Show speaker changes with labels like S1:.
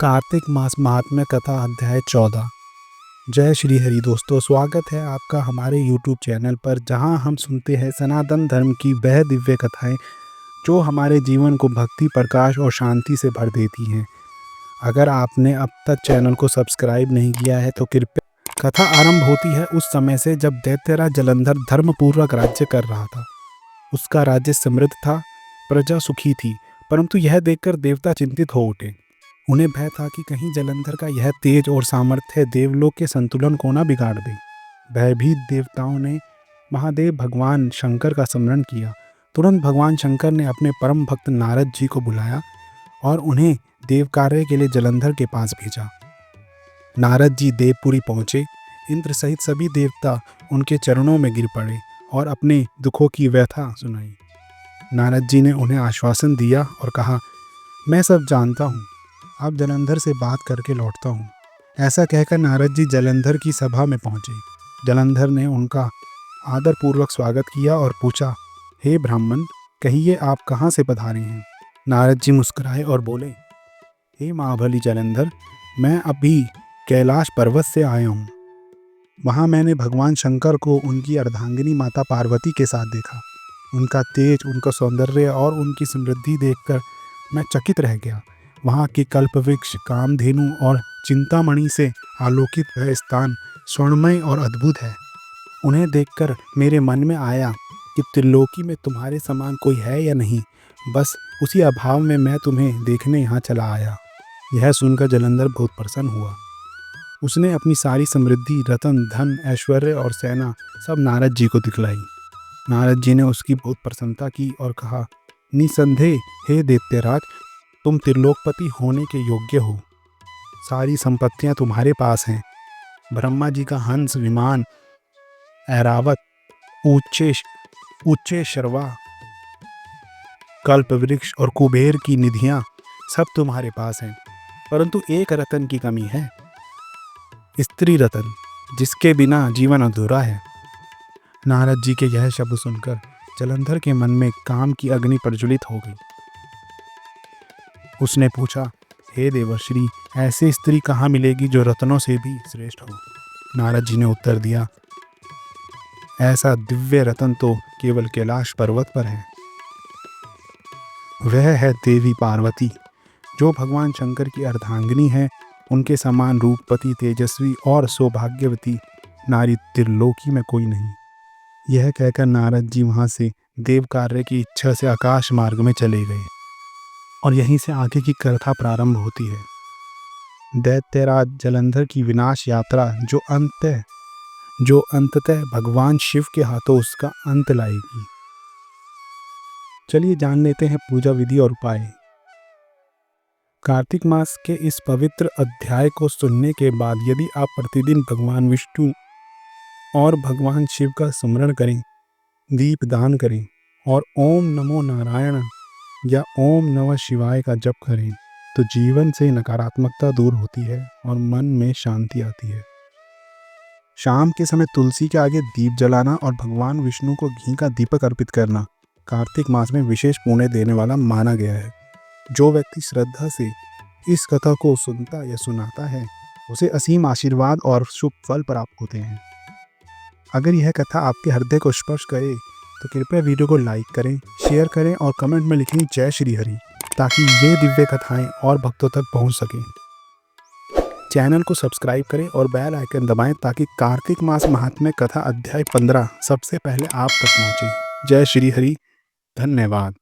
S1: कार्तिक मास महात्म्य कथा अध्याय 14। जय श्री हरि दोस्तों, स्वागत है आपका हमारे YouTube चैनल पर, जहां हम सुनते हैं सनातन धर्म की वह दिव्य कथाएं जो हमारे जीवन को भक्ति, प्रकाश और शांति से भर देती हैं। अगर आपने अब तक चैनल को सब्सक्राइब नहीं किया है तो कृपया। कथा आरंभ होती है उस समय से जब दैत्यराज जलंधर धर्मपूर्वक राज्य कर रहा था। उसका राज्य समृद्ध था, प्रजा सुखी थी, परंतु यह देखकर देवता चिंतित हो उठे। उन्हें भय था कि कहीं जलंधर का यह तेज और सामर्थ्य देवलोक के संतुलन को न बिगाड़ दे। भयभीत देवताओं ने महादेव भगवान शंकर का स्मरण किया। तुरंत भगवान शंकर ने अपने परम भक्त नारद जी को बुलाया और उन्हें देव कार्य के लिए जलंधर के पास भेजा। नारद जी देवपुरी पहुंचे। इंद्र सहित सभी देवता उनके चरणों में गिर पड़े और अपने दुखों की व्यथा सुनाई। नारद जी ने उन्हें आश्वासन दिया और कहा, मैं सब जानता हूँ, अब जलंधर से बात करके लौटता हूँ। ऐसा कहकर नारद जी जलंधर की सभा में पहुँचे। जलंधर ने उनका आदरपूर्वक स्वागत किया और पूछा, हे ब्राह्मण, कहिए आप कहाँ से पधारे हैं? नारद जी मुस्कुराए और बोले, हे महाबली जलंधर, मैं अभी कैलाश पर्वत से आया हूँ। वहाँ मैंने भगवान शंकर को उनकी अर्धांगिनी माता पार्वती के साथ देखा। उनका तेज, उनका सौंदर्य और उनकी समृद्धि देखकर मैं चकित रह गया। वहाँ के कल्पवृक्ष, कामधेनु और चिंतामणि से आलोकित वह स्थान स्वर्णमय और अद्भुत है। उन्हें देखकर मेरे मन में आया कि त्रिलोकी में तुम्हारे समान कोई है या नहीं। बस उसी अभाव में मैं तुम्हें देखने यहाँ चला आया। यह सुनकर जलंधर बहुत प्रसन्न हुआ। उसने अपनी सारी समृद्धि, रतन, धन, ऐश्वर्य और सेना सब नारद जी को दिखलाई। नारद जी ने उसकी बहुत प्रशंसा की और कहा, निसंदेह हे दैत्यराज, तुम त्रिलोकपति होने के योग्य हो। सारी संपत्तियां तुम्हारे पास हैं। ब्रह्मा जी का हंस, विमान, ऐरावत, ऊंचे शर्वा, कल्प वृक्ष और कुबेर की निधियां सब तुम्हारे पास हैं। परंतु एक रतन की कमी है, स्त्री रतन, जिसके बिना जीवन अधूरा है। नारद जी के यह शब्द सुनकर जलंधर के मन में काम की अग्नि प्रज्वलित हो गई। उसने पूछा, हे देवर्षि, ऐसी स्त्री कहाँ मिलेगी जो रत्नों से भी श्रेष्ठ हो? नारद जी ने उत्तर दिया, ऐसा दिव्य रतन तो केवल कैलाश पर्वत पर है। वह है देवी पार्वती, जो भगवान शंकर की अर्धांगिनी है। उनके समान रूपवती, तेजस्वी और सौभाग्यवती नारी त्रिलोकी में कोई नहीं। यह कहकर नारद जी वहाँ से देव कार्य की इच्छा से आकाश मार्ग में चले गए और यहीं से आगे की कथा प्रारंभ होती है। दैत्यराज जलंधर की विनाश यात्रा जो अंततः भगवान शिव के हाथों उसका अंत लाएगी। चलिए जान लेते हैं पूजा विधि और उपाय। कार्तिक मास के इस पवित्र अध्याय को सुनने के बाद यदि आप प्रतिदिन भगवान विष्णु और भगवान शिव का स्मरण करें, दीप दान करें और ओम नमो नारायण या ओम नमः शिवाय का जप करें तो जीवन से नकारात्मकता दूर होती है और मन में शांति आती है। शाम के समय तुलसी के आगे दीप जलाना और भगवान विष्णु को घी का दीपक अर्पित करना कार्तिक मास में विशेष पुण्य देने वाला माना गया है। जो व्यक्ति श्रद्धा से इस कथा को सुनता या सुनाता है, उसे असीम आशीर्वाद और शुभ फल प्राप्त होते हैं। अगर यह कथा आपके हृदय को स्पर्श करे तो कृपया वीडियो को लाइक करें, शेयर करें और कमेंट में लिखें जय श्री हरि, ताकि ये दिव्य कथाएं और भक्तों तक पहुंच सकें। चैनल को सब्सक्राइब करें और बेल आइकन दबाएं ताकि कार्तिक मास महात्म्य कथा अध्याय 15 सबसे पहले आप तक पहुंचे। जय श्री हरि, धन्यवाद।